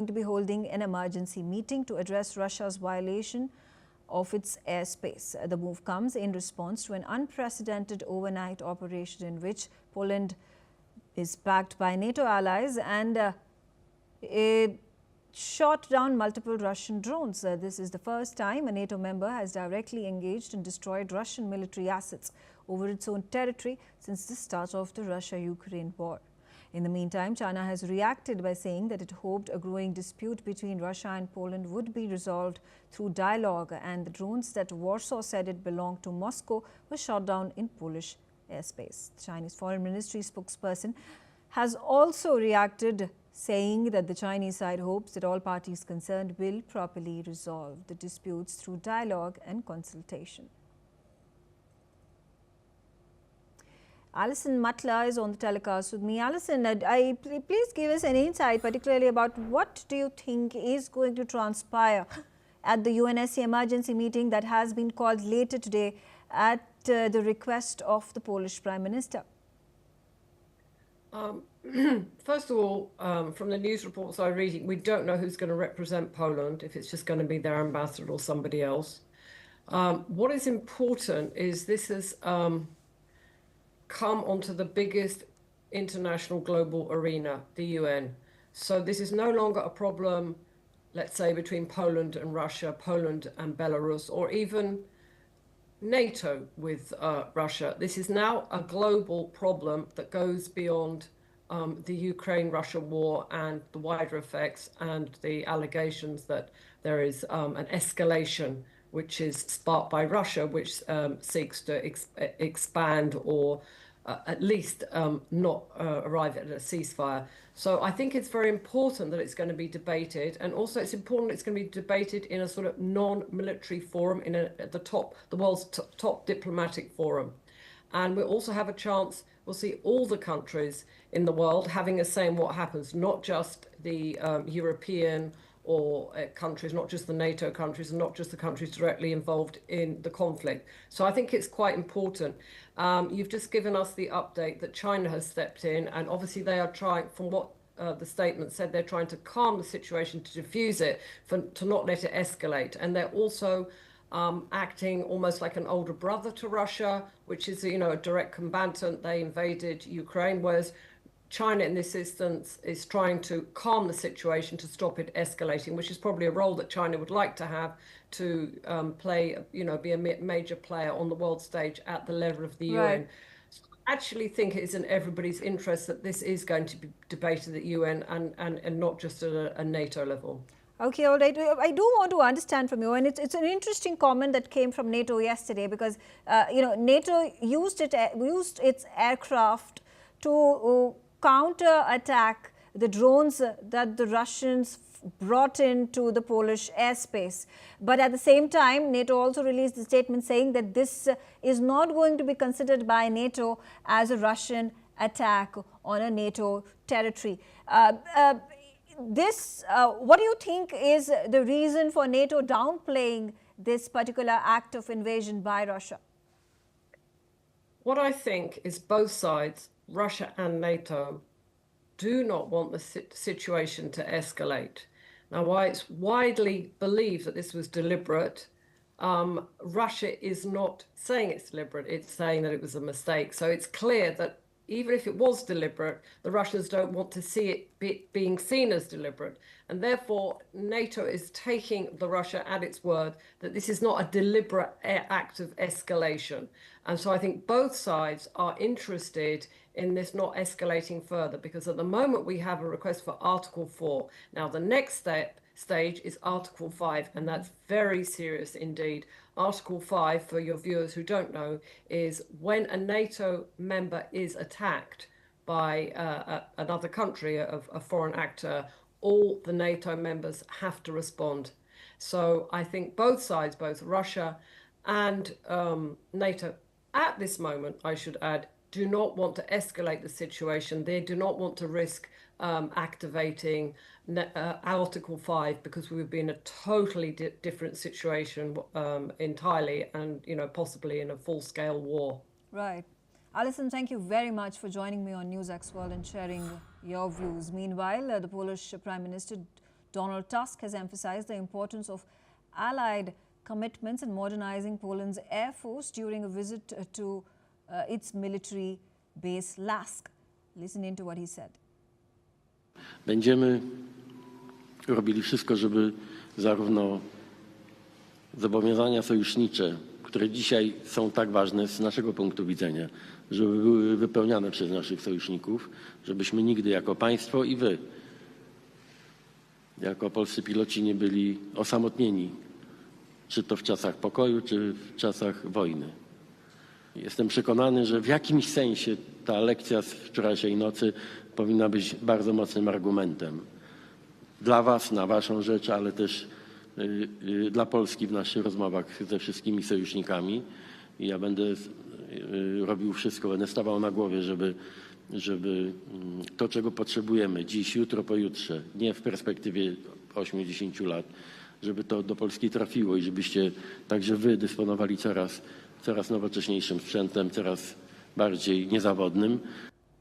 to be holding an emergency meeting to address Russia's violation of its airspace. The move comes in response to an unprecedented overnight operation in which Poland is backed by NATO allies and it shot down multiple Russian drones. This is the first time a NATO member has directly engaged and destroyed Russian military assets over its own territory since the start of the Russia-Ukraine war. In the meantime, China has reacted by saying that it hoped a growing dispute between Russia and Poland would be resolved through dialogue, and the drones that Warsaw said it belonged to Moscow were shot down in Polish airspace. The Chinese Foreign Ministry spokesperson has also reacted, saying that the Chinese side hopes that all parties concerned will properly resolve the disputes through dialogue and consultation. Alison Matla is on the telecast with me. Alison, please give us an insight, particularly about what do you think is going to transpire at the UNSC emergency meeting that has been called later today at the request of the Polish Prime Minister? First of all, from the news reports I'm reading, we don't know who's going to represent Poland, if it's just going to be their ambassador or somebody else. What is important is this has come onto the biggest international global arena, the UN. So this is no longer a problem, let's say, between Poland and Russia, Poland and Belarus, or even NATO with Russia. This is now a global problem that goes beyond the Ukraine-Russia war and the wider effects and the allegations that there is an escalation which is sparked by Russia, which seeks to expand or at least not arrive at a ceasefire. So I think it's very important that it's going to be debated, and also it's important it's going to be debated in a sort of non-military forum, at the world's top diplomatic forum. And we'll also have a chance, we'll see all the countries in the world having a say in what happens, not just the European or countries, not just the NATO countries, and not just the countries directly involved in the conflict. So I think it's quite important. You've just given us the update that China has stepped in, and obviously they are trying, from what the statement said, they're trying to calm the situation, to diffuse it, to not let it escalate. And they're also acting almost like an older brother to Russia, which is, a direct combatant. They invaded Ukraine, whereas China in this instance is trying to calm the situation to stop it escalating, which is probably a role that China would like to have, to play, be a major player on the world stage at the level of the UN. So I actually think it is in everybody's interest that this is going to be debated at UN and not just at a NATO level. Okay, all right. I do want to understand from you, and it's an interesting comment that came from NATO yesterday, because NATO used its aircraft to counter-attack the drones that the Russians brought into the Polish airspace. But at the same time, NATO also released a statement saying that this is not going to be considered by NATO as a Russian attack on a NATO territory. What do you think is the reason for NATO downplaying this particular act of invasion by Russia? What I think is both sides, Russia and NATO, do not want the situation to escalate. Now, while it's widely believed that this was deliberate, Russia is not saying it's deliberate, it's saying that it was a mistake. So it's clear that even if it was deliberate, the Russians don't want to see it being seen as deliberate. And therefore, NATO is taking the Russia at its word that this is not a deliberate act of escalation. And so I think both sides are interested in this not escalating further, because at the moment we have a request for Article 4. Now, the next stage is Article 5, and that's very serious indeed. Article 5, for your viewers who don't know, is when a NATO member is attacked by another country, a foreign actor, all the NATO members have to respond. So I think both sides, both Russia and NATO, at this moment, I should add, do not want to escalate the situation. They do not want to risk activating Article 5, because we would be in a totally different situation entirely, and possibly in a full-scale war. Right. Alison, thank you very much for joining me on NewsX World and sharing your views. Meanwhile, the Polish Prime Minister Donald Tusk has emphasized the importance of allied commitments in modernizing Poland's air force during a visit to its military base Lask. Listen into what he said. Będziemy robili wszystko, żeby zarówno zobowiązania sojusznicze, które dzisiaj są tak ważne z naszego punktu widzenia, żeby były wypełniane przez naszych sojuszników, żebyśmy nigdy jako państwo i wy, jako polscy piloci, nie byli osamotnieni, czy to w czasach pokoju, czy w czasach wojny. Jestem przekonany, że w jakimś sensie ta lekcja z wczorajszej nocy powinna być bardzo mocnym argumentem dla was, na waszą rzecz, ale też dla Polski w naszych rozmowach ze wszystkimi sojusznikami. I ja będę robił wszystko, będę stawał na głowie, żeby to, czego potrzebujemy dziś, jutro, pojutrze, nie w perspektywie 8-10 lat, żeby to do Polski trafiło i żebyście także wy dysponowali coraz nowocześniejszym sprzętem, coraz bardziej niezawodnym.